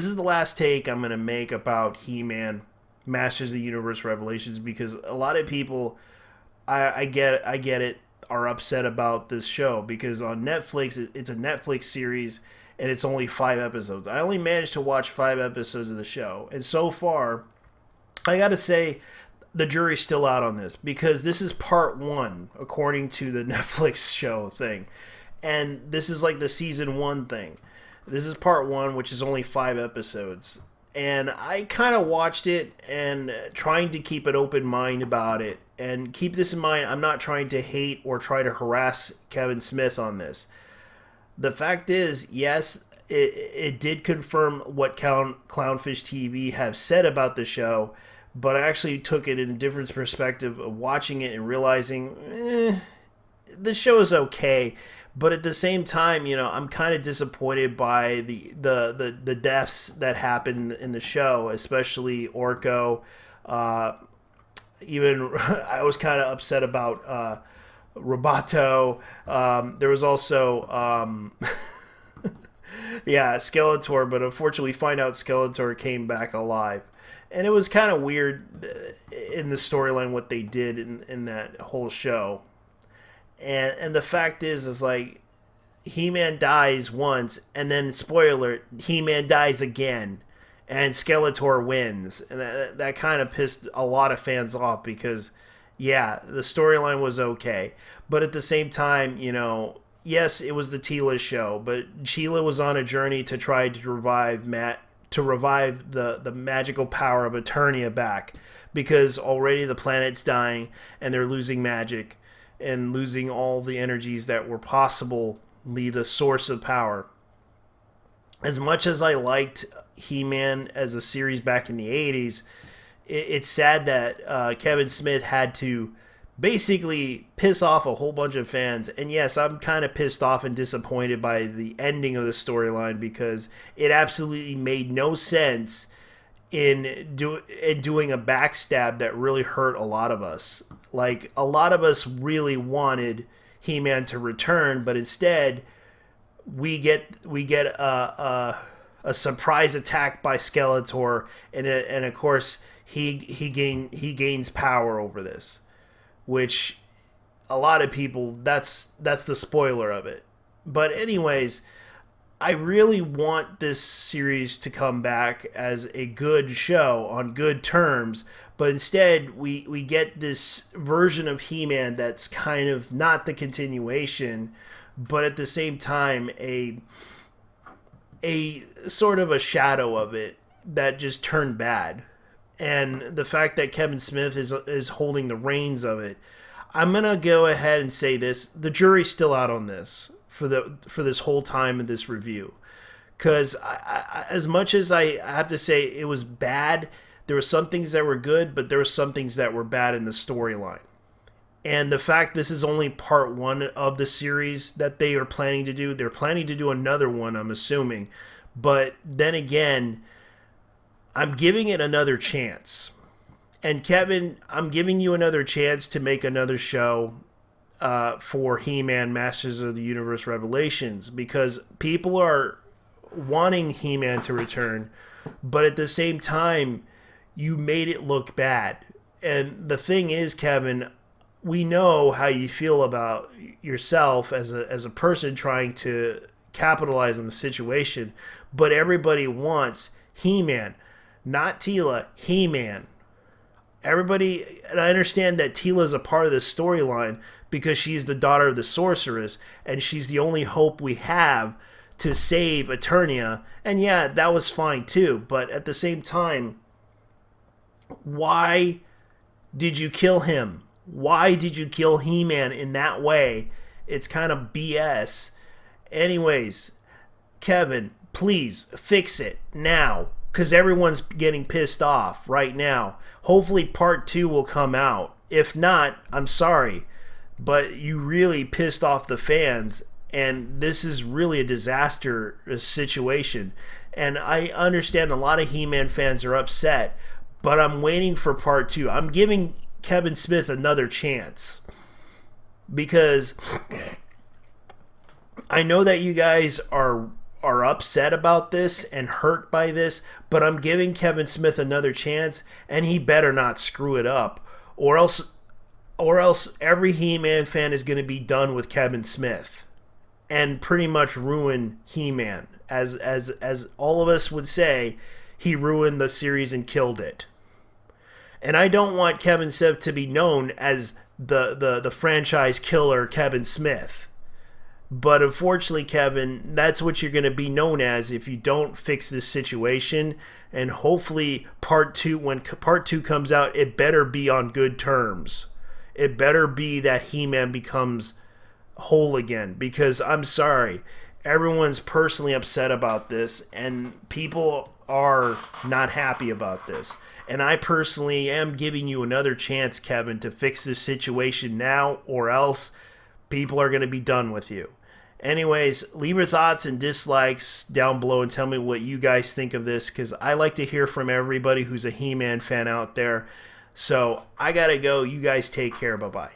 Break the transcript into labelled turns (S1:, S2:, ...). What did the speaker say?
S1: this is the last take I'm going to make about He-Man Masters of the Universe Revelations, because a lot of people, I get it, are upset about this show because on Netflix, it's a Netflix series and it's only 5 episodes. I only managed to watch 5 episodes of the show, and so far, I got to say, the jury's still out on this, because this is part 1 according to the Netflix show thing, and this is like the season 1 thing. This is part 1, which is only 5 episodes, and I kind of watched it and trying to keep an open mind about it. And keep this in mind, I'm not trying to hate or try to harass Kevin Smith on this. The fact is, yes, it did confirm what Clownfish TV have said about the show, but I actually took it in a different perspective of watching it and realizing, the show is okay. But at the same time, I'm kind of disappointed by the deaths that happened in the show, especially Orko. Even I was kind of upset about Roboto. There was also Skeletor, but unfortunately we find out Skeletor came back alive. And it was kind of weird in the storyline what they did in that whole show. And the fact is like, He-Man dies once, and then, spoiler, He-Man dies again, and Skeletor wins. And that kind of pissed a lot of fans off because, yeah, the storyline was okay. But at the same time, yes, it was the Teela show, but Teela was on a journey to try to revive the magical power of Eternia back, because already the planet's dying, and they're losing magic and losing all the energies that were possibly the source of power. As much as I liked He-Man as a series back in the 80s, it's sad that Kevin Smith had to basically piss off a whole bunch of fans. And yes, I'm kind of pissed off and disappointed by the ending of the storyline, because it absolutely made no sense in doing a backstab that really hurt a lot of us. Like, a lot of us really wanted He-Man to return, but instead we get a surprise attack by Skeletor, and of course he gains power over this, which a lot of people, that's the spoiler of it. But anyways, I really want this series to come back as a good show on good terms, but instead we get this version of He-Man that's kind of not the continuation, but at the same time a sort of a shadow of it that just turned bad. And the fact that Kevin Smith is holding the reins of it, I'm gonna go ahead and say this: the jury's still out on this for this whole time in this review, because as much as I have to say it was bad, there were some things that were good, but there were some things that were bad in the storyline. And the fact this is only part 1 of the series that they are planning to do, they're planning to do another one, I'm assuming. But then again, I'm giving it another chance. And Kevin, I'm giving you another chance to make another show for He-Man Masters of the Universe Revelations, because people are wanting He-Man to return, but at the same time, you made it look bad. And the thing is, Kevin, we know how you feel about yourself as a person trying to capitalize on the situation, but everybody wants He-Man, not Teela, He-Man. Everybody, and I understand that Teela is a part of this storyline because she's the daughter of the sorceress, and she's the only hope we have to save Eternia. And yeah, that was fine too, but at the same time, why did you kill him? Why did you kill He-Man in that way? It's kind of BS. Anyways, Kevin, please fix it now, because everyone's getting pissed off right now. Hopefully part 2 will come out. If not, I'm sorry, but you really pissed off the fans, and this is really a disaster situation. And I understand a lot of He-Man fans are upset, but I'm waiting for part 2. I'm giving Kevin Smith another chance, because I know that you guys are upset about this and hurt by this, but I'm giving Kevin Smith another chance, and he better not screw it up, or else every He-Man fan is going to be done with Kevin Smith and pretty much ruin He-Man. As all of us would say, he ruined the series and killed it. And I don't want Kevin Smith to be known as the franchise killer Kevin Smith. But unfortunately, Kevin, that's what you're going to be known as if you don't fix this situation. And hopefully when part 2 comes out, it better be on good terms. It better be that He-Man becomes whole again. Because I'm sorry, everyone's personally upset about this, and people are not happy about this. And I personally am giving you another chance, Kevin, to fix this situation now, or else people are going to be done with you. Anyways, leave your thoughts and dislikes down below and tell me what you guys think of this, because I like to hear from everybody who's a He-Man fan out there. So I gotta go. You guys take care. Bye-bye.